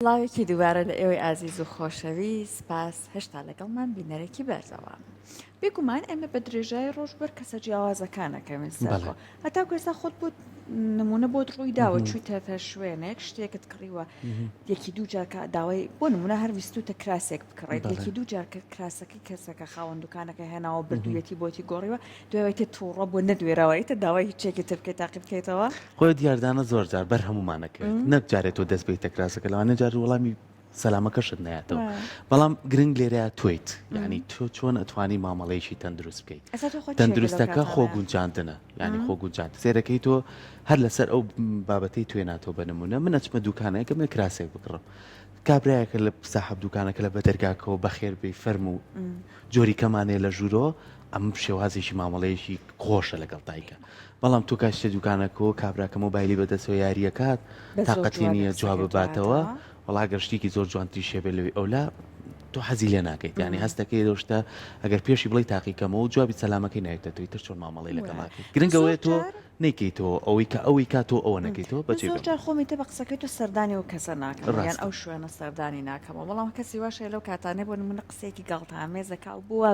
سڵاوێکی دووبارە لە ئێوەی ئازیز و خۆشەوی سپاس هێشتا لەگەڵمان بینەرێکی بەرزەوە. بێگومان ئێمە بە درێژای ڕۆژبەر کەسە جیاوازەکانەکەوین سەرخۆ هەتا کوێستا خۆت بۆ نمونە بۆت ڕووی داوە چوویتە شوێنێک شتێکت کڕیوە یەکی دوو جار داوای بۆ نمونە هەر ویستوتە کراسێک بکڕێت یەکی دوو جار کراسەکەی کەسەکە خاوەن دوکانەکە هێناوە بردوویەتی بۆتی گۆڕیوە دوێتە تووڕە بۆ نەدوێراوەیتە داوای هیچێکی تر بکەیت تاقی بکەیتەوە خۆی دیاردانە زۆر جار بەر هەمومانەکەێت نەک جارێت تۆ دەست بیتە کراسەکە لەوانە جار وەڵامی سەلامەکەشت نایەتەوە بەڵام گرنگ لێرەیە تۆیت یعنی تۆ چۆن ئەتوانی مامەڵەیەکی تەندروست بکەیت تەندروستەکە خۆگونجاندنە ینی خۆگونجاند سێرەکەی تۆ هەر لەسەر ئەو بابەتەی توێناتەوە بنمونە من ئەچمە دوکانەکە من کراسێک بکڕم کابراایەکە لە ساحب دوکانەکە لە بەدەرگاکەەوە بەخێر بێ فەرم و جۆری کەمانەیە لە ژوورۆ ئەم شێوازێکی مامەڵەیەکی خۆشە لەگەڵ دایکە بەڵام تو کاشتە دوکانەکە کابراکە مۆبایلی بەدەستەوە یاریەکات تااقەتی نییە جواب بباتەوە وڵا گەشتێکی زۆر جوانتی شێبێ لەوێ ئەولا تۆ حەزی لێ ناکەیت ینی هەستەکەی دۆشتە ئەگەر پێشی بڵی تاقیکەمەوە و جوابی سەلامەکەی نایێتە توی تر چۆن مامەڵی لەگەڵاکەی گرنگەوەی تۆ نیکەیتەوە ئەوەی کاتۆ ئەوە نەکەیتەوە بەچێ جار خۆمی تە بە قسەکەی تۆ سەردانی و کەسە ناکەم یان ئەو شوێنە سەردانی ناکەمەوە بەڵام کەسی واشە لەو کاتانێ بۆ نمونە قسێکی گاڵتامێزەکە و بووە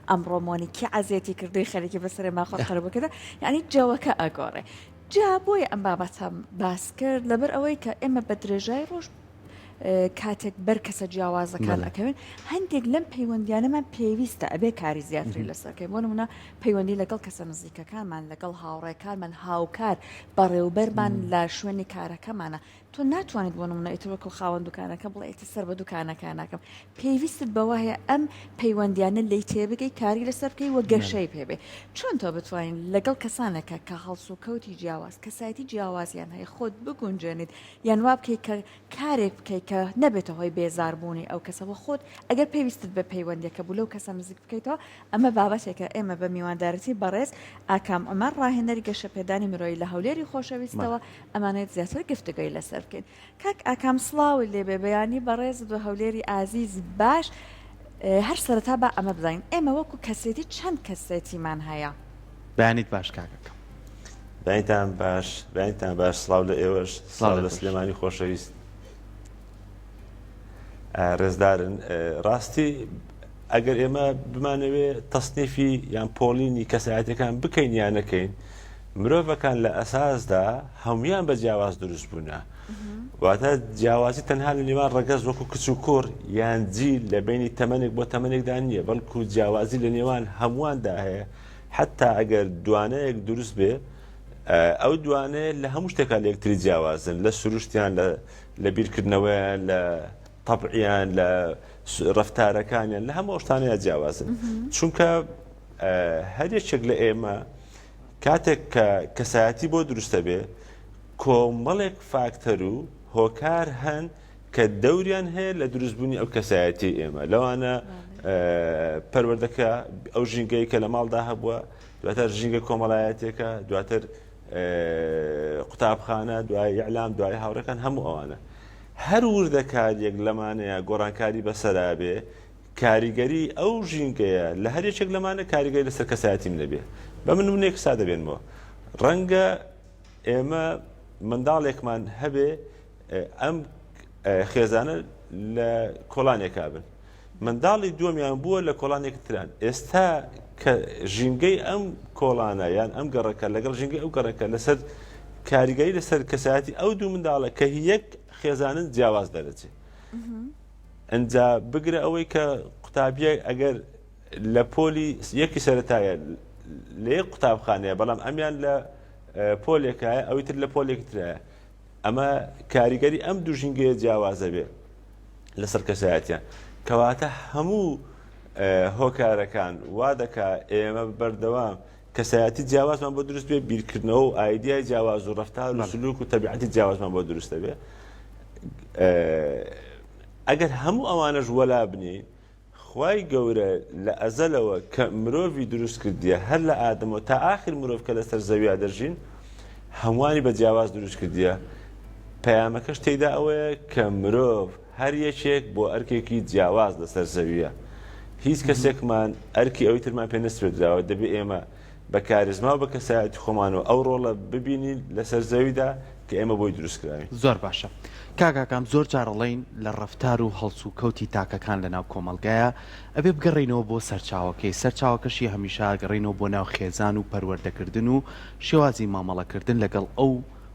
ئەمڕۆمۆنی کی عزیەتی کردوی خەریکی بەسەرێ ماخۆت قەرەبەکەدا یعنی جەوەکە ئەگۆڕێ جا بۆیە ئەم بابەتەم باس کرد لەبەر ئەوەی کە ئێمە بە درێژای ڕۆژ کاتێک بەر کەسە جیاوازەکان ئەەکەوێن هەندێک لەم پەیوەندیانەمان پێویستە ئەبێ کاری زیاتری لەسەرکەی بۆ نمونە پەیوەندی لەگەڵ کەسە نزیکەکانمان لەگەڵ هاوڕێکانمان هاوکار بەڕێوبەرمان لە شوێنی کارەکەمانە تۆ ناتوانیت بۆ نمونە ئیتوەکو خاوەن دوکانەکە بڵێتە سەر بە دوکانەکە ناکەم پێویستت بەوە هەیە ئەم پەیوەندیانە لی تێبگەی کاری لەسەر بکەی وە گەشەی پێبێ چۆن تۆ بتوانین لەگەڵ کەسانێکە کە هەڵس و کەوتی جیاواز کەسایەتی جیاوازیان هەیە خۆت بگونجێنیت یان وا بکەیت کە کارێک بکەیت کە نەبێتە هۆی بێزاربوونی ئەو کەسەوە خۆت ئەگەر پێویستت بە پەیوەندێکە بوو لەو کەسە نزیک بکەیتەوە ئەمە بابەتێکە ئێمە بە میواندارەتی بەڕێز ئاکام ئەمان ڕاهێنەری گەشەپێدانی مرۆیی لە هەولێری خۆشەویستەوە ئەمانێت زیاتر گفتگۆی لەسەر بکەین کاک ئاکام سڵاوی لێبێ بەیانی بەڕێز دو هەولێری ئازیز باش هەر سەرەتا بە ئەمە بزانین ئێمە وەکو کەسێتی چەند کەسێتیمان هەیە بەیانیت باش کاکەکەم بەیانتان باش سڵاو لە ئێوەش سڵاو لە سلێمانی خۆشەویست ڕێزدارن ڕاستی ئەگەر ئێمە بمانەوێ تەسنیفی یان پۆڵینی کەسایەتەکان بکەین یان نەکەین مرۆڤەکان لە ئەساسدا هەمویان بە جیاواز دروست بوونە واتە جیاوازی تەنها لە نێوان ڕەگەز وەکو کچ و کوڕ یان جی لە بینی تەمەنێک بۆ تەمەنێکدا نییە بەڵکو جیاوازی لە نێوان هەموواندا هەیە حتا ئەگەر دوانەیەک دروست بێ ئەو دوانەیە لە هەموو شتێکا لە یەکتری جیاوازن لە سروشتیان لە بیرکردنەوەیان لە طبعیان لە ڕەفتارەکانیان لە هەموو شتانەیە جیاوازن چونکە هەرێکێک لە ئێمە کاتێک کە کەسایەتی بۆ دروستە بێ کۆمەڵێک فاکتەر و هۆکار هەن کە دەوریان هەیە لە دروستبوونی ئەو کەسایەتی ئێمە لەوانە پەروەردەکە ئەو ژینگەی کە لە ماڵدا هەبووە دواتر ژینگە کۆمەڵایەتێکە دواتر قوتابخانە دوای ئیعلام دوای هاوڕێکان هەموو ئەوانە هەر وردە کارێک لەمانەیە گۆڕانکاری بەسەرا بێ کاریگەری ئەو ژینگەیە لە هەرێکێک لەمانە کاریگەری لەسەر کەسایەتیم لەبێ بە من نمونەیەک سادە بێنمەوە ڕەنگە ئێمە منداڵێکمان هەبێ ئەم خێزانە لە کۆڵانێکا بن منداڵی دووەمیان بووە لە کۆڵانێک تران ئێستا کە ژینگەی ئەم کۆڵانە یان ئەم گەڕەکە لەگەڵ ژینگەی ئەو گەڕەکە لەسەر کاریگەری لەسەر کەسایەتی ئەو دوو منداڵە کە یەک خێزانن جیاواز دەرەچێت ئەنجا بگرە ئەوەی کە قوتابیە ئەگەر لە پۆلی یەکی سەرەتایە لە یەک قوتابخانەیە بەڵام ئەمیان لە پۆلێکایە ئەوی تر لە پۆلێک ترایە ئەمە کاریگەری ئەم دوو ژینگەیە جیاوازە بێ لەسەر کەسایەتیان کەواتە هەموو هۆکارەکان وا دەکا ئێمە بەردەوام کەسایەتی جیاوازمان بۆ دروست بێ بیرکردنەوە و ئایدیای جیاواز و ڕەفتار و سلوک و تەبیعەتی جیاوازمان بۆ دروستە بێ ئەگەر هەموو ئەوانەش وەلا بنین خوای گەورە لە ئەزەلەوە کە مرۆڤی دروست کردیە هەر لە ئادەمەوە تا ئاخر مرۆڤ کە لەسەر زەویە دەژین هەمووانی بە جیاواز دروست کردیە پەیامەکەش تێیدا ئەوەیە کە مرۆڤ هەر یەکێک بۆ ئەرکێکی جیاواز لەسەر زەویە هیچ کەسێکمان ئەرکی ئەوی ترمان پێ نەسپێدراوە دەبێ ئێمە بە کاریزما و بە کەسایەتی خۆمانەوە ئەو ڕۆڵە ببینین لەسەر زەویدا کە ئێمە بۆی دروستکراوین. زۆر باشە کاکاکام زۆر جارڕڵین لە ڕفتار و هەڵسو و کەوتی تاکەکان لە ناو کۆمەلگایە ئەبێ بگەڕینەوە بۆ سەرچاوەکەی سەرچاوەکەشی هەمیشە گەڕینەوە بۆ ناو خێزان و پەروەردەکردن و شێوازی مامەڵەکردن لەگەڵ ئەو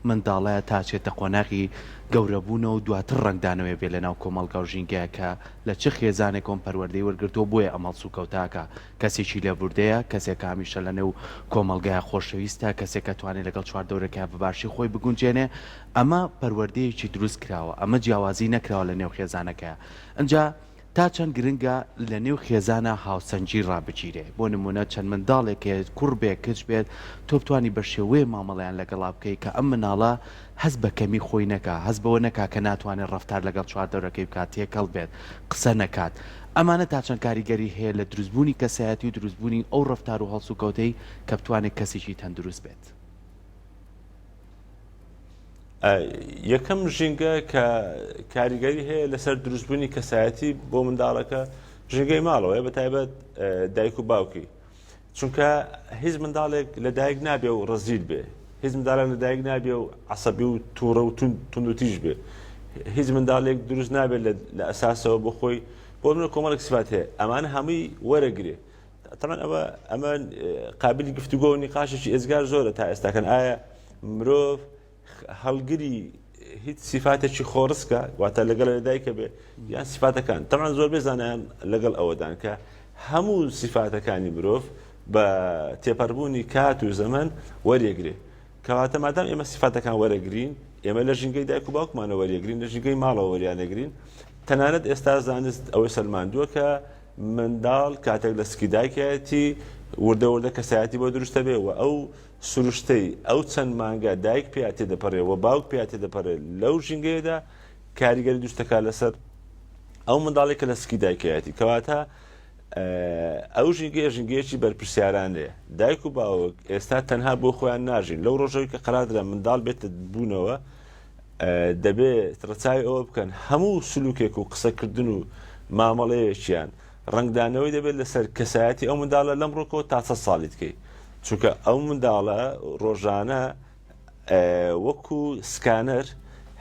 منداڵەیە تا چێتە قۆناغی گەورەبوونەوە و دواتر ڕنگدانەوەی بێ لە ناو کۆمەلگا و ژینگەیە کە لە چه خێزانێک کۆم پەروەردەی وەرگرتووە بۆیە ئەمەڵ سوکەوتاکە کەسێکی لێبوردەیە کەسێک هەمیشە لە نێو کۆمەلگایە خۆشەویستە کەسێک کە توانێت لەگەڵ چواردەورەکە بەباشی خۆی بگونجێنێ ئەمە پەروەردەیەکی دروست کراوە ئەمە جیاوازی نەکراوە لە نێو خێزانەکەیە ئەجا تا چەند گرنگە لە نێو خێزانە هاوسەنجی ڕابگیرێ بۆ نمونە چەند منداڵێکێت کوڕ بێ کچ بێت تۆ بتوانی بە شێوەیە مامەڵیان لەگەڵا بکەی کە ئەم مناڵە هەست بە کەمی خۆی نەکا هەست بەوە نەکا کە ناتوانێت ڕفتار لەگەڵ چواردەورەکەی بکات تێکەڵ بێت قسە نەکات ئەمانە تا چەند کاریگەری هەیە لە دروستبوونی کەسایەتی و دروستبوونی ئەو ڕفتار و هەڵسو کەوتەی کە بتوانێت کەسێکی تەندروست بێت. یەکەم ژینگە کە کاریگەری هەیە لەسەر دروستبوونی کەسایەتی بۆ منداڵەکە ژینگەی ماڵەوەی بەتایبەت دایک و باوکی چونکە هیچ منداڵێک لە دایک نابێ و ڕزیل بێ هیچ منداڵێک لە دایک نابێ و عەسەبی و تووڕە و تون و تیژ بێ هیچ منداڵێک دروست نابێت لە ئەساسەوە بۆ خۆی بۆ منە کۆمەڵێک سفات هەیە ئەمانە هەمووی وەرەگرێ تەمان ئەمە قابلی گفتوگۆ و نیقاشێکی ئێزگار زۆرە تا ئێستاکەن ئایا مرۆڤ هەڵگری هیچ سیفاتێکی خۆڕسکە واتە لەگەڵ لەدایکە بێ یان سیفاتەکان تەمان زۆر بێزانیان لەگەڵ ئەوەدان کە هەموو سیفاتەکانی مرۆڤ بە تێپەڕبوونی کات و زەمن وەرێگرێ کەواتە مادام ئێمە سیفاتەکان وەرەگرین ئێمە لە ژینگەی دایک و باوکمانە وەرێگرین لە ژینگەی ماڵەوە وەریانەگرین تەنانەت ئێستا زانست ئەوەی سەلماندووە کە منداڵ کاتێک لە سکی دایکایەتی وردە وردە کەسایەتی بۆ دروستە بێ و ئەو سروشتەی ئەو چەند مانگە دایک پێیا تێدەپەڕێ و باوک پێیا تێدەپەڕێ لەو ژینگەیەدا کاریگەری دروستەکە لەسەر ئەو منداڵێکە لە سکی دایکایەتی کەواتە ئەو ژینگەیە ژینگەیەکی بەرپرسیارانەیە دایک و باوک ئێستا تەنها بۆ خۆیان ناژین لەو ڕۆژەوەی کە قەرادرا منداڵ بێتە بوونەوە دەبێت ڕەچاوی ئەوە بکەن هەموو سلوکێک و قسەکردن و مامەڵەیەکیان ڕنگدانەوەی دەبێت لەسەر کەسایەتی ئەو منداڵە لەم ڕۆکەوە تا 100 ساڵی بکەیت چونکە ئەو منداڵە ڕۆژانە وەکو سکانەر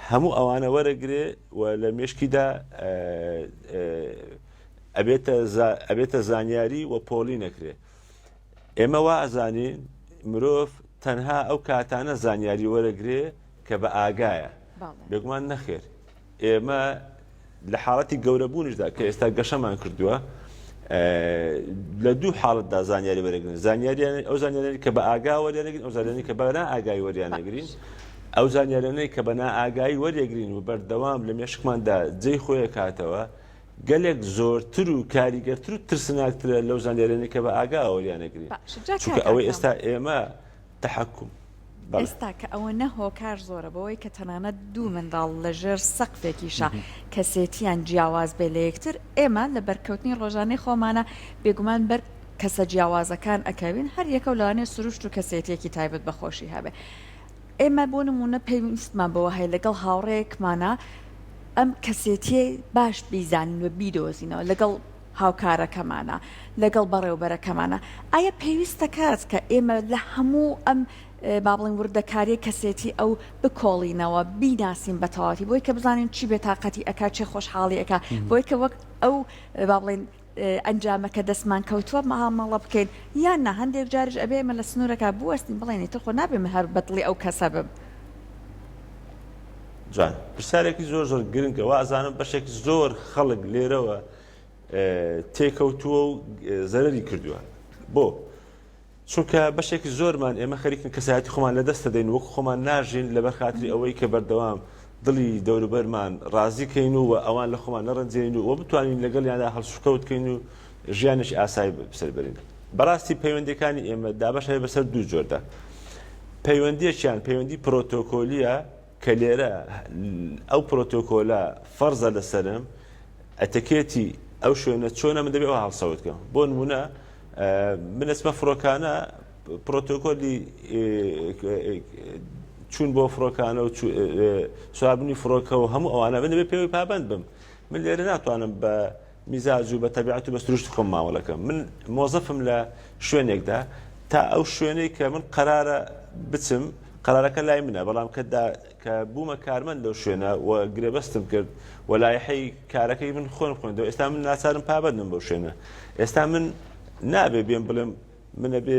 هەموو ئەوانە وەرەگرێ و لە مێشکیدا ئەبێتە زانیاری و پۆلی نەکرێ ئێمە وا ئەزانین مرۆڤ تەنها ئەو کاتانە زانیاری وەرەگرێ کە بە ئاگایە بێگومان نەخێر ئێمە لە حاڵەتی گەورەبوونیشدا کە ئێستا گەشەمان کردووە لە دوو حاڵتدا زانیاری وەرەگرن زانیاریان ئەو زانیاری کە بە ئاگا وەریانەگرین ئەو زانیاری کە بەنا ئاگای وەریانەگرین ئەو زانیارانەی کە بەنا ئاگایی وەریەگرین و بەردەوام لە مێشکماندا جێی خۆیە کاتەوە گەلێک زۆرتر و کاریگەرتر و ترسناکترە لەو زانیارانەی کە بە ئاگا وەریانەگرین چونکە ئەوەی ئێستا ئێمە تەحەکوم ئێستا کە ئەوە نەهۆکار زۆرە بەوەی کە تەنانەت دوو منداڵ لەژێر سەقفێکیشە کەسێتیان جیاواز بێ لە یەکتر ئێمە لە بەرکەوتنی ڕۆژانەی خۆمانە بێگومان بەر کەسە جیاوازەکان ئەکەوین هەر یەکە و لەوانێ سروشت و کەسێتێکی تایبەت بەخۆشی هەبێ ئێمە بۆ نمونە پێویستمان بەوە هەیە لەگەڵ هاوڕێیەکمانە ئەم کەسێتیە باش بیزانین و بیدۆزینەوە لەگەڵ هاوکارەکەمانە لەگەڵ بەڕێوبەرەکەمانە ئایا پێویستە کات کە ئێمە لە هەموو ئەم با بڵین وردەکاری کەسێتی ئەو بکۆڵینەوە بیناسیین بە تەواتی بۆی کە بزانین چی بێ تااقەتی ئەکا چێ خۆشحاڵی ئەکا بۆی کە وەک ئەو با بڵین ئەنجامەکە دەستمان کەوتووە مەڵە بکەین یان نە هەندێک جارش ئەبێ ئێمە لە سنوورەکە بوەستین بڵێنی تر خۆ نابێمە هەر بەدڵی ئەو کەسە بم جان پرسیارێکی زۆر زۆر گرنگە وازانم بەشێک زۆر خەڵک لێرەوە تێکەوتووە و زەرەری کردووە بۆ چونکە بەشێکی زۆرمان ئێمە خەریکن کەسایەتی خۆمان لە دەستە دەین وەکو خۆمان ناژین لە بەرخاتری ئەوەی کە بەردەوام دڵی دەوروبەرمان ڕازیکەین و ئەوان لە خۆمان نەڕەنجێن و بتوانین لەگەڵ یاندا هەڵسوکەوتکەین و ژیانش ئاسایی بەسەر بەرین بەڕاستی پەیوەندیەکانی ئێمە دابەش هەیە بەسەر دوو جۆردا پەیوەندیەکیان پەیوەندی پرۆتۆکۆلیە کە لێرە ئەو پرۆتۆکۆلە فەرزە لەسەرم ئەتەکێتی ئەو شوێنە چۆنە من دەبێت ئەوە هەڵسەوتکەم بۆ نمونە من ئەسمە فڕۆکانە پرۆتۆکۆلی چون بۆ فڕۆکانە و سواربوونی فڕۆکە و هەموو ئەوانە من دەبێت پێوەی پابند بم من لێرە ناتوانم بە میزاج و بە تەبیعەت و بە سروشت خۆم ماوەڵەکەم من مۆزەفم لە شوێنێکدا تا ئەو شوێنەی کە من قەرارە بچم قرارەکە لای منە بەڵام کە بوومە کارمەند لەو شوێنە و گرێبەستم کرد و لایحەی کارەکەی من خۆم خوێندەوە ئێستا من ناچارم پابەندم بەو شوێنە ئێستا من نابێ بێم بڵێم منە بێ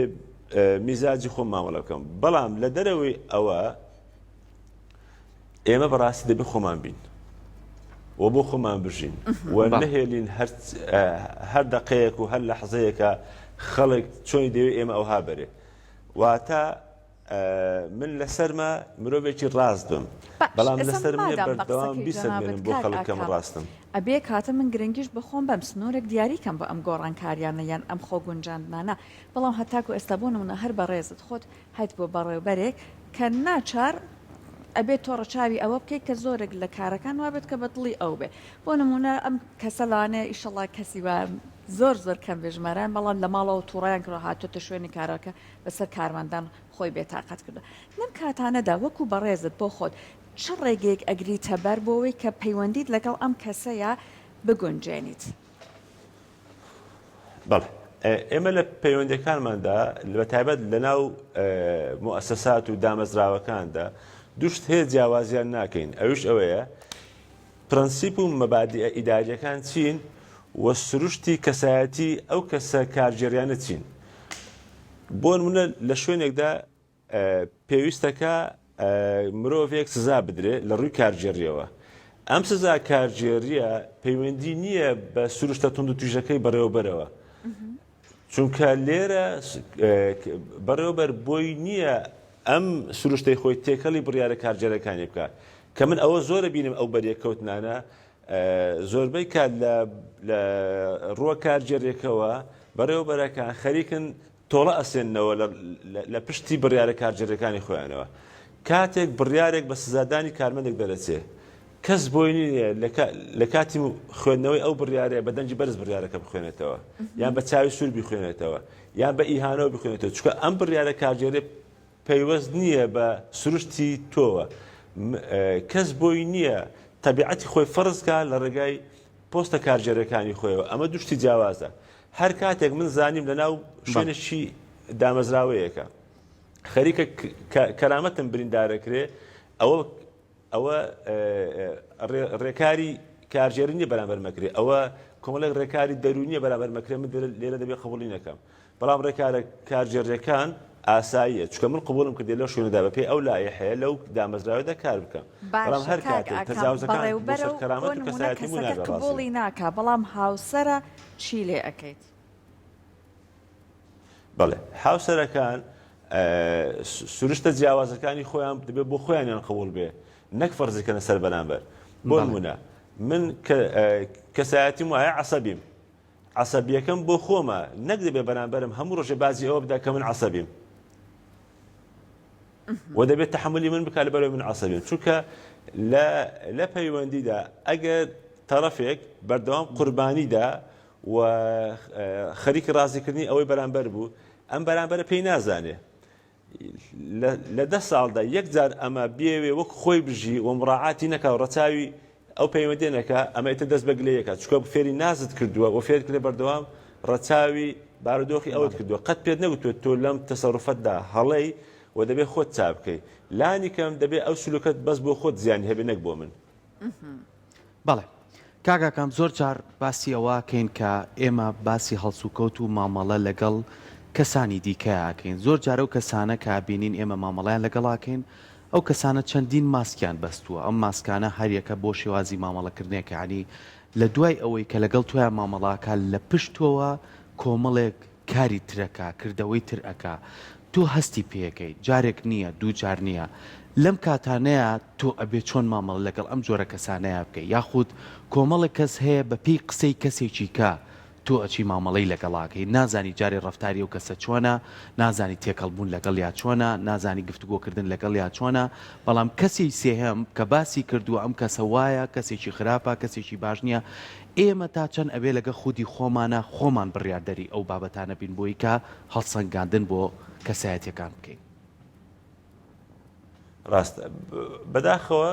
میزاجی خۆم مامەڵە بکەم بەڵام لە دەرەوەی ئەوە ئێمە بەڕاستی دەبێ خۆمان بین و بۆ خۆمان بژین و نهێلین هەر دەقەیەک و هەر لەحزەیەکە خەڵک چۆنی دەوێت ئێمە ئەوها بەرێ واتە من لەسەرمە مرۆڤێکی ڕاست بم بەڵام لەسەر منێ بەردەوام بیسەرمێنم بۆ خەڵکەم ڕاستم ئەبێ کاتە من گرنگیش بخۆم بەم سنوورێک دیاریکەم بە ئەم گۆڕانکاریانە یان ئەم خۆ گونجاندانە بەڵام هەتاکو ئێستا بوو نمونە هەر بە ڕێزت خۆت هەیت بۆ بەڕێوبەرێک کە ناچار ئەبێت تۆڕە چاوی ئەوە بکەیت کە زۆرێک لە کارەکان وابێت کە بەدڵی ئەو بێ بۆ نمونە ئەم کەسەلانێ ئیشەڵا کەسی وە زۆر کەم بێژمەران بەڵام لە ماڵەوە تووڕیان کڕ هاتوتە شوێنی کارەکە بەسەر کارمەندان خۆی بێتاقەت کردو لەم کاتانەدا وەکو بەڕێزت بۆ خۆت چ ڕێگەیەک ئەگریتە بەر بۆەوەی کە پەیوەندیت لەگەڵ ئەم کەسەیە بگونجێنیت بەڵێ ئێمە لە پەیوەندەکانماندا بە تایبەت لە ناو موسسات و دامەزراوەکاندا دوشت هەیە جیاوازیان ناکەین ئەوش ئەوەیە پرەنسیپ و مەبادیئە ئیداریەکان چین و سروشتی کەسایەتی ئەو کەسە کارژێریانە چین بۆ نمونە لە شوێنێکدا پێویستەکە مرۆڤێک سزا بدرێت لە ڕووی کارژێریەوە ئەم سزا کارژێریە پەیوەندی نییە بە سروشتە تونند و تویژەکەی بەڕێوەبەرەوە چونکە لێرە بەڕێوەبەر بۆی نییە ئەم سروشتەی خۆی تێکەڵی بڕیارە کارژێرەکانی بکات کە من ئەوە زۆرە بینم ئەو بەریەکەوتنانە زۆربەی کات لە ڕووە کارژێرێکەوە بەڕێوەبەرەکان خەریکن تۆڵە ئەسێننەوە لە پشتی بڕیارە کارژێرەکانی خۆیانەوە کاتێک بڕیارێک بە سزادانی کارمەندێک دەرەچێ کەس بۆی نییە لە کاتی خوێندنەوەی ئەو بڕیارەیە بە دەنجی بەرز بڕیارەکە بخوێنێتەوە یان بە چاوی سوور بخوێنێتەوە یان بە ئیهانەوە بخوێنێتەوە چونکە ئەم بڕیارە کارژێرێ پەیوەست نییە بە سروشتی تۆوە کەس بۆی نییە تەبیعەتی خۆی فەرزکە لە ڕێگای پۆستە کارژێرەکانی خۆیەوە ئەمە دوشتی جیاوازە هەر کاتێک من زانیم لە ناو شوێنشی دامەزراوەیەکە خەریکە کەرامەتم بریندارەکرێ ئەوە ڕێکاری کارژێری نیە بەرامبەر مەکرێ ئەوە کۆمەڵێک ڕێکاری دەرونیە بەرامبەر مەکرێ من لێرە دەبێت قبوڵی نەکەم بەڵام ڕێکارە کارژێریەکان ئاساییە چکە من قبولم کردێ لەو شوێنەدا بەپێ ئەو لایحەیە لەو دامەزراوەدا کار بکەم بەڵام هەر کاتێک تەجاوزەکان بەسەر کەرامەت و کەسایەتی مناگە قبوڵی ناکا بەڵام هاوسەرە چی لێ ئەەکەیت بەڵێ هاوسەرەکان سروشتە جیاوازەکانی خۆیان دەبێت بۆ خۆیانیان قبول بێ نەک فەرزیکەنە سەر بەرامبەر بۆ نمونە من کەسایەتیم وایە عەسەبیم عەسەبیەکەم بۆ خۆمە نەک دەبێت بەرامبەرم هەموو ڕۆژێ بازی ئەوە بدا کە من عەسەبیم و دەبێت تەحملی من بکات لەبەرەوەی من عەسەبیم چونکە لە پەیوەندیدا ئەگەر تەرەفێک بەردەوام قوربانیدا و خەریکی ڕازیکردنی ئەوەی بەرامبەر بوو ئەم بەرامبەرە پێی نازانێ لە 10 ساڵدا یەک جار ئەمە بێوێ وەک خۆی بژی و مڕاعاتی نەکا و ڕەچاوی ئەو پەیوەندێنەکە ئەمە ئێتە دەست بە گلەیەکە چکە فێری نازت کردووە و فێر کرێ بەردەوام ڕەچاوی بارودۆخی ئەوت کردووە قەت پێت نەگوتوێت تۆ لەم تەسەڕوفەتدا هەڵەی و دەبێت خۆت چاک بکەی لانی کەم دەبێت ئەو سلوکەت بەس بۆ خۆت زیانی هەبێ نەک بۆ من بەڵێ کاگاکەم زۆر جار باسی ئەوەکەین کە ئێمە باسی هەڵسوکەوت و مامەڵە لەگەڵ کەسانی دیکەیەکەین زۆر جارە و کەسانە کە بینین ئێمە مامەڵیان لەگەڵاکەین ئەو کەسانە چەندین ماسکیان بەستووە ئەم ماسکانە هەریەکە بۆ شێوازی مامەڵەکردنێکە عنی لە دوای ئەوەی کە لەگەڵ تویان مامەڵاکە لە پشتەوە کۆمەڵێک کاری ترەکە کردەوەی ترەکە تۆ هەستی پێەکەی جارێک نییە دوو جار نییە لەم کاتانەیە تۆ ئەبێ چۆن مامەڵ لەگەڵ ئەم جۆرە کەسانەیە بکەی یاخود کۆمەڵێک کەس هەیە بە پێی قسەی کەسێکی کە تۆ ئەچی مامەڵەی لەگەڵاکەی نازانی جارێ ڕەفتاری و کەسە چۆنە نازانی تێکەڵبوون لەگەڵ یا چۆنە نازانی گفتوگۆکردن لەگەڵ یا چۆنە بەڵام کەسی سێهەم کە باسی کردووە ئەم کەسە وایە کەسێکی خراپە کەسێکی باش نییە ئێمە تا چەند ئەبێ لەگە خودی خۆمانە خۆمان بڕیاردەری ئەو بابەتانە بین بۆی کە هەڵسەنگاندن بۆ کەسایەتیەکان بکەین ڕاستە بەداخەوە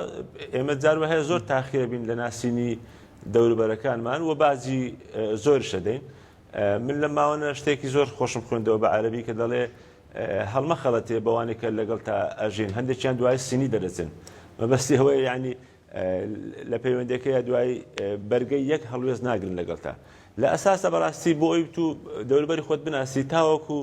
ئێمە جاروە هەیە زۆر تاخیرە بین لە ناسینی دەوروبەرەکانمان و بازی زۆر شەدەین من لە ماوەنە شتێکی زۆر خۆشم خوێندەوە بە عەرەبی کە دەڵێ هەڵمە خەڵەتێ بەوانێک کە لەگەڵ تا ئەژین هەندێکیان دوای سینی دەرەچن مەبەستی هەوەی ینی لە پەیوەندەکەی دوای بەرگەی یەک هەڵوێز ناگرن لەگەڵ تا لە ئەساسە بەڕاستی بۆ ئەوی تو دەوروبەری خۆت بناسی تاوەکو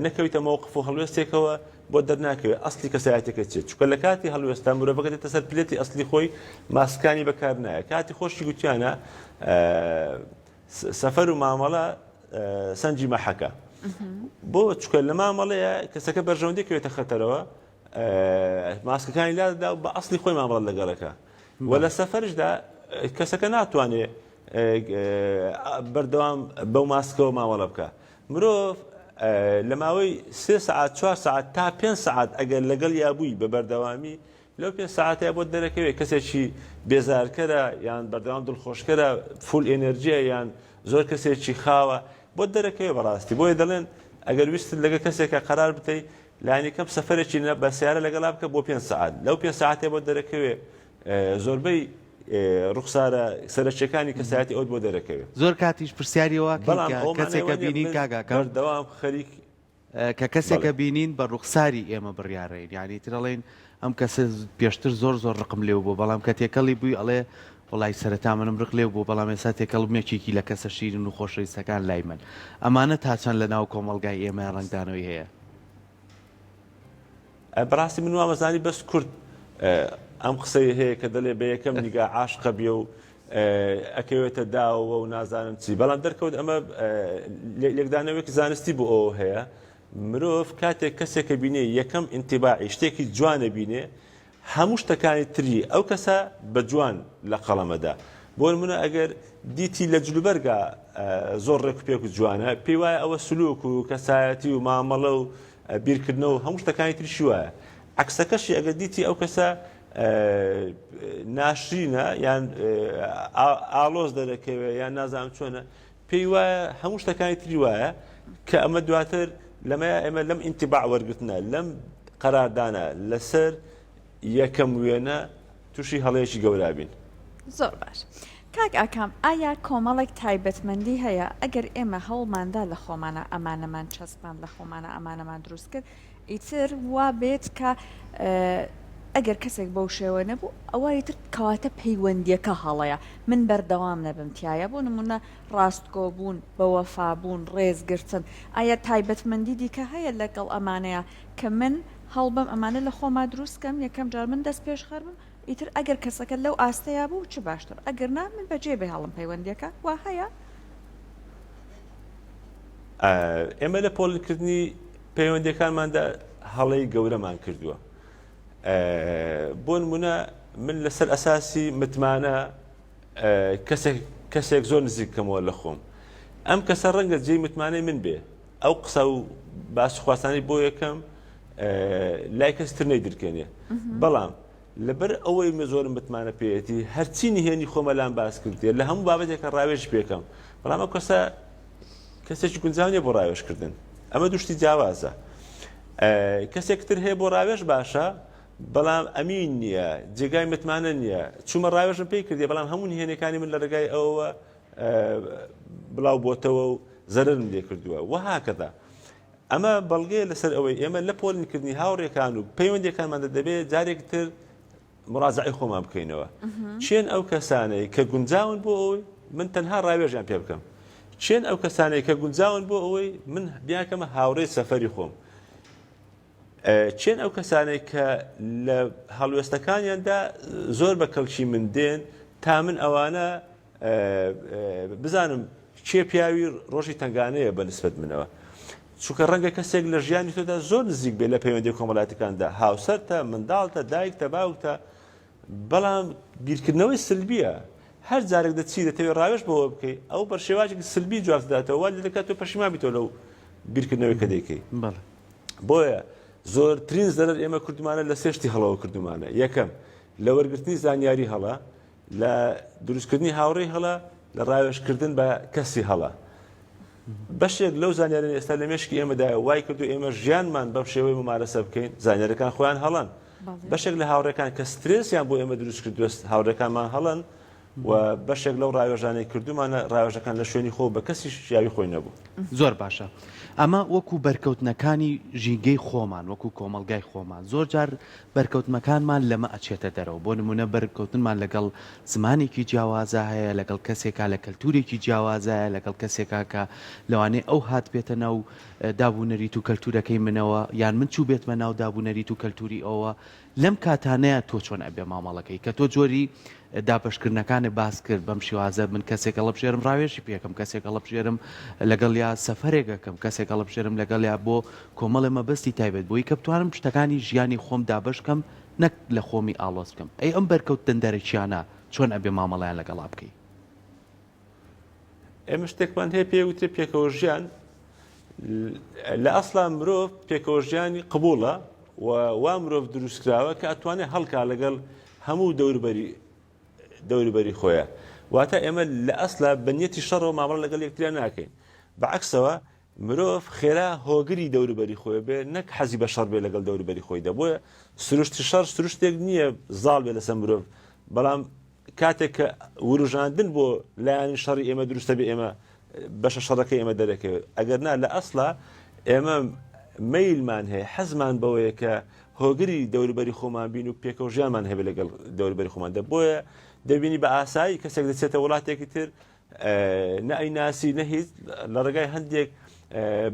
نەکەویتە مەوقف و هەڵوێستێکەوە بۆ دەرناکەوێت ئەسلی کەسایەتەکە چێت چکە لە کاتی هەڵوێستا مرۆڤەکە دێتە سەر پلێتی ئەسلی خۆی ماسکانی بەکار نایە کاتی خۆشی گوتیانە سەفەر و مامەڵە سەنجی مەحەکە بۆ چکە لە مامەڵەیە کەسەکە بەرژەوندێکەوێتە خەتەرەوە ماسکەکانی لادەدا بە ئەسلی خۆی مامەڵە لەگەڵەکە و لە سەفەرشدا کەسەکە ناتوانێت بەردەوام بەو ماسکەوە مامەڵە بکە مرۆڤ لە ماوەی 3 ساعت 4 ساعت تا 5 ساعت ئەگەر لەگەڵ یابووی بە بەردەوامی لەو 5 ساعتەیە بۆ دەرەکەوێت کەسێکی بێزارکەرە یان بەردەوام دڵخۆشکەرە فول ئێنەرژیە یان زۆر کەسێکی خاوە بۆ دەرەکەوێت بەڕاستی بۆیە دەڵێن ئەگەر ویستت لەگە کەسێکە قەرار بتەی لانی کەم سەفەرێکی بە سیارە لەگەڵا بکە بۆ 5 ساعت لەو 5 ساعتێ بۆ دەرەکەوێت زۆربەی ڕوخسارە سەرچەکانی کەسایەتی ئەوت بۆ دەرەکەوێت زۆر کاتیش پرسیاریەوە کەسێکە بینین کاگا بەردەوام خەریک کە کەسێکە بینین بە ڕوخساری ئێمە بڕیارەین یعنی ترەڵێن ئەم کەسە پێشتر زۆر ڕقم لێو بوو بەڵام کە تێکەڵی بووی ئەڵێ وڵای سەرەتا منم ڕق لێو بوو بەڵام ێستا تێکەڵمێکێکی لە کەسە شیرن و خۆشەویستەکان لای من ئەمانە تا چەند لە ناو کۆمەڵگای ئێمە ڕنگدانەوەی هەیە بەڕاستی من وامەزانی بەس کورد ئەم قسەی هەیە کە دەڵێ بە یەکەم نیگا عاشقە بێ و ئەکەوێتە داوە و نازانم چی بەڵام دەرکەوت ئەمە لێکدانەوەیەکی زانستی بۆ ئەوە هەیە مرۆڤ کاتێک کەسێکە بینێ یەکەم ئینتیباعی شتێکی جوانە بینێ هەموو شتەکانی تری ئەو کەسە بە جوان لە قەڵەمەدا بۆ نمونە ئەگەر دیتی لە جلوبەرگا زۆر ڕێک و پێک و جوانە پێی وایە ئەوە سلوک و کەسایەتی و مامەڵە و بیرکردنەوە هەموو شتەکانی تریشی وایە عکسەکەشی ئەگەر دیتی ئەو کەسە ناشرینە یان ئالۆز دەرەکەوێت یان نازانم چۆنە پێی وایە هەموو شتەکانی تری وایە کە ئەمە دواتر ئێمە لەم ئینتیباع وەرگرتنە لەم قەراردانە لەسەر یەکەم وێنە تووشی هەڵەیەکی گەورابین زۆر باش کاک ئاکام ئایا کۆمەڵێک تایبەتمەندی هەیە ئەگەر ئێمە هەوڵماندا لە خۆمانە ئەمانەمان چەسپان لە خۆمانە ئەمانەمان دروست کرد ئیتر وا بێت کە ئەگەر کەسێک بەو شێوە نەبوو ئەوە تر کەواتە پەیوەندیەکە هەڵەیە من بەردەوام نەبمتیایە بۆ نمونە ڕاستگۆبوون بەوەفابوون ڕێزگرتن ئایا تایبەتمەندی دیکە هەیە لەگەڵ ئەمانەیە کە من هەڵبەم ئەمانە لە خۆما دروستکەم یەکەم جار من دەست پێش خەربم ئیتر ئەگەر کەسەکە لەو ئاستەیە بوو چ باشتر ئەگەر نا من بەجێ بێ هەڵم پەیوەندیەکە وا هەیە ئێمە لە پۆلکردنی پەیوەندیەکانماندا هەڵەی گەورەمان کردووە بۆ نمونە من لەسەر ئەساسی متمانە کەسێک زۆر نزیکەمەوە لە خۆم ئەم کەسە ڕەنگە جێی متمانەی من بێ ئەو قسە و باسخواسانی بۆ یەکەم لای کەستر نەیدرکێنێ بەڵام لەبەر ئەوەی زۆرم متمانە پێێتی هەرچی نهێنی خۆمەلام باس کردێ لە هەموو بابەتێکە ڕاوێژ پێکەم بەڵام ئەو کەسە کەسێکی گونجاو بۆ ڕاوێژکردن ئەمە دوشتی جیاوازە کەسێکتر هەیە بۆ ڕاوێژ باشە بەڵام ئەمین نییە جێگای متمانە نییە چوومە ڕاوێژم پێی کردێ بەڵام هەموو نهێنەکانی من لە ڕێگای ئەوە بڵاو بۆتەوە و زەرم لێ کردووە وەهاکەدا ئەمە بەڵگەیە لەسەر ئەوەی ئێمە لە پۆلینکردنی هاوڕێکان و پەیوەندیەکانماندا دەبێت جارێکتر مڕازعی خۆمان بکەینەوە چێن ئەو کەسانەی کە گونجاون بۆ ئەوەی من تەنها ڕاوێژیان پێ بکەم چێن ئەو کەسانەی کە گونجاون بۆ ئەوەی من بیاکەمە هاوڕێی سەفەری خۆم چێن ئەو کەسانەی کە لە هەڵوێستەکانیاندا زۆر بە کەڵکی من دێن تا من ئەوانە بزانم چێ پیاوی ڕۆژی تنگانەیە بە نسبەت منەوە چونکە ڕەنگە کەسێک لە ژیانی تۆدا زۆر نزیک بێ لە پەیوەندی کۆمەڵاتەکاندا هاوسەرتە منداڵتە دایکتە باوکتە بەڵام بیرکردنەوەی سلبیە هەر جارێک دەچی دەتەوێت ڕاوێژ بەوە بکەیت ئەو بەشێواژێکی سلبی جوازداتەوە وا دەکات تۆ پەشیمان بیتەوە لەو بیرکردنەوەی کە دەیکەی بۆیە زۆرترین زەرەر ئێمە کردمانە لە سێشتی هەڵەوە کردمانە یەکەم لە وەرگرتنی زانیاری هەڵە لە دروستکردنی هاوڕێی هەڵە لە ڕاوێژکردن بە کەسی هەڵە بەشێک لەو زانیارن ئێستا لە مێشکی ئێمەدایە وای کردو ئێمە ژیانمان بەم شێوەی ممارەسە بکەین زانیارەکان خۆیان هەڵەن بەشێک لە هاوڕێکان کە سترێسیان بۆ ئێمە دروست کردووە هاوڕێکانمان هەڵەن و بەشێک لەو ڕاوێژانەی کردومانە ڕاوێژەکان لە شوێنی خۆ بە کەسی شیاوی خۆی نەبوو. زۆر باشە. ئەمە وەکو بەرکەوتنەکانی ژینگەی خۆمان وەکو کۆمەلگای خۆمان زۆر جار بەرکەوتنەکانمان لەمە ئەچێتە دەرەوە بۆ نمونە بەرکەوتنمان لەگەڵ زمانێکی جیاوازە هەیە لەگەڵ کەسێکا لە کەلتورێکی جیاوازایە لەگەڵ کەسێکا کە لەوانەیە ئەو هات بێتە ناو دابوونەریت و کەلتورەکەی منەوە یان من چوو بێتمە ناو دابوونەریت و کەلتوری ئەوە لەم کاتانەیە تۆ چۆن ئەبێ مامەڵەکەی کە تۆ جۆری داپەشکردنەکانی باس کرد بەم شێوازە من کەسێکە لە بژێرم ڕاوێژی پێکەم کەسێکە لە بژێرم لەگەڵ یا سەفەرێکەکەم کەسێکە لە بژێرم لەگەڵ یا بۆ کۆمەڵێ مەبەستی تایبێت بۆی کە بتوانم شتەکانی ژیانی خۆم دابشکەم نەک لە خۆمی ئاڵۆز بکەم ئەی ئەم بەرکەوتن دەرەکیانە چۆن ئەبێ مامەڵیان لەگەڵا بکەی ئێمە شتێکمان هەیە پێوترێ پێکەوە ژیان لە ئەسڵا مرۆڤ پێکەوە ژیانی قبوڵە و وا مرۆڤ دروستکراوە کە ئەتوانێت هەڵکا لەگەڵ هەموو دەوروبەری خۆیە واتە ئێمە لە ئەسڵا بەنیەتی شەڕەوە مامەڵە لەگەڵ یەکتریان ناکەین بەعکسەوە مرۆڤ خێرا هۆگری دەوروبەری خۆی بێ نەک حەزی بە شەڕ بێ لەگەڵ دەوروبەری خۆیدا بۆیە سروشتی شەڕ سروشتێک نییە زاڵ بێ لەسەر مرۆڤ بەڵام کاتێک کە وروژاندن بۆ لایانی شەڕی ئێمە دروستە بێ ئێمە بەشە شەڕەکەی ئێمە دەرەکەوێت ئەگەر نا لە ئەسڵا ئێمە مەیلمان هەیە حەزمان بەوەیە کە هۆگری دەوروبەری خۆمان بین و پێکەوە ژیانمان هەبێ لەگەڵ دەوروبەری خۆماندا بۆیە دەبینی بە ئاسایی کەسێک دەچێتە وڵاتێکی تر نەئی ناسی نەهیت لە ڕێگای هەندێک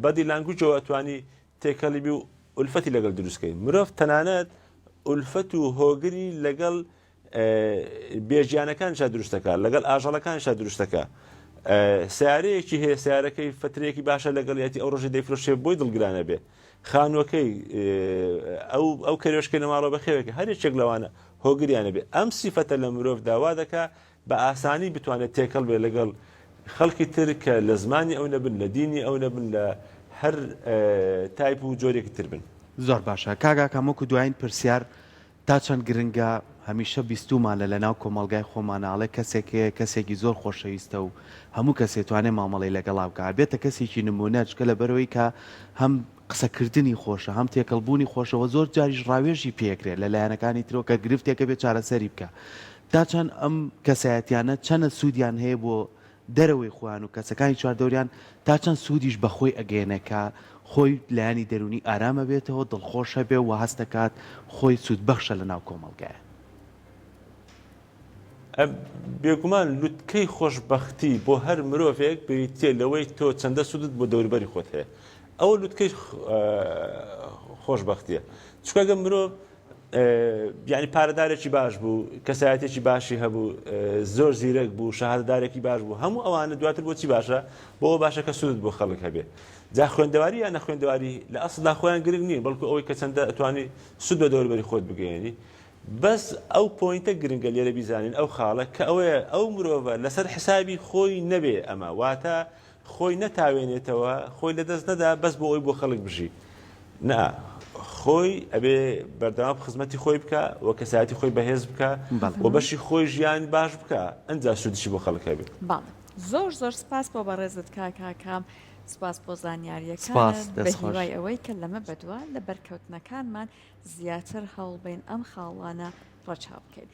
بەدی لانگوجەوە ئەتوانی تێکەڵی بی و ئولفەتی لەگەڵ دروستکەین مرۆڤ تەنانەت ئولفەت و هۆگری لەگەڵ بێژیانەکانشا دروستەکە لەگەڵ ئاژەڵەکانشا دروستەکە سیارەیەکی هەیە سیارەکەی فترەیەکی باشە لەگەڵیەتی ئەو ڕۆژی دەیفرۆشێ بۆی دڵگرانە بێ خانوەکەی ئەو کەرێشکەی نەماڕۆ بەخێوێکە هەرێکێک لەوانە هۆگریانە بێ ئەم سیفەتە لە مرۆڤ داوا دەکا بە ئاسانی بتوانێت تێکەڵ بێ لەگەڵ خەڵکی تر کە لە زمانی ئەو نەبن لە دینی ئەو نەبن لە هەر تایپ و جۆرێکی تر بن زۆر باشە کاگا کامۆکو دوایین پرسیار تا چەند گرنگە هەمیشە بیستومانە لە ناو کۆمەلگای خۆمانناڵێ کەسێکی زۆر خۆشەویستە و هەموو کەسێتوانێ مامەڵی لەگەڵا بکە بێتە کەسێکی نمونەچکە لە بەرەوەی کە هەم قسەکردنی خۆشە هەم تێکەڵبوونی خۆشەوە زۆر جاریش ڕاوێژی پێکرێت لە لایەنەکانی ترۆ کە گرفتێکە بێت چارەسەری بکە تا چەند ئەم کەسایەتیانە چەنە سوودیان هەیە بۆ دەرەوەی خۆیان و کەسەکانی چواردەوریان تا چەند سوودیش بەخۆی ئەگەێنەکە خۆی لایانی دەرونی ئارامە بێتەوە دڵخۆشە بێ و هەست دەکات خۆی سوودبەخشە لە ناو کۆمەلگایە بێگومان لوتکەی خۆشببختی بۆ هەر مرۆڤێک بریتێ لەوەی تۆ چەندە سوودت بۆ دەوروبەری خۆت هەیە ئەوە لوتکەی خۆشببختیە چکەگە مرۆڤ یعنی پارەدارێکی باش بوو کەسایەتێکی باشی هەبوو زۆر زیرەک بوو شەهادەدارێکی باش بوو هەموو ئەوانە دواتر بۆچی باشە بۆ باشە کە سوودت بۆ خەڵک هەبێ جا خوێندەواری یان نەخوێندەواری لە ئەسڵدا خۆیان گرنگ نیە بەڵکو ئەوەی کە چەندە ئەتوانی سوود بە دەوروبەری خۆت بگەێنی بەس ئەو پۆینتە گرنگە لێرە بیزانین ئەو خاڵە کە ئەوەیە ئەو مرۆڤە لەسەر حسابی خۆی نەبێ ئەمە واتە خۆی نەتاوێنێتەوە خۆی لەدەست نەدا بەس بۆ ئەوی بۆ خەڵک بژی نا خۆی ئەبێ بەردەوام خزمەتی خۆی بکە و کەسایەتی خۆی بەهێز بکە و بەشی خۆی ژیان باش بکە ئەنجا سوودیشی بۆ خەڵک هەبێت زۆر سپاس بۆ بەڕێزت کاکام سپاس بۆ زانیاریەکان بەهیوای ئەوەی کە لەمە بەدووە لە بەرکەوتنەکانمان زیاتر هەڵبین ئەم خاڵانە ڕەچاو بکەین.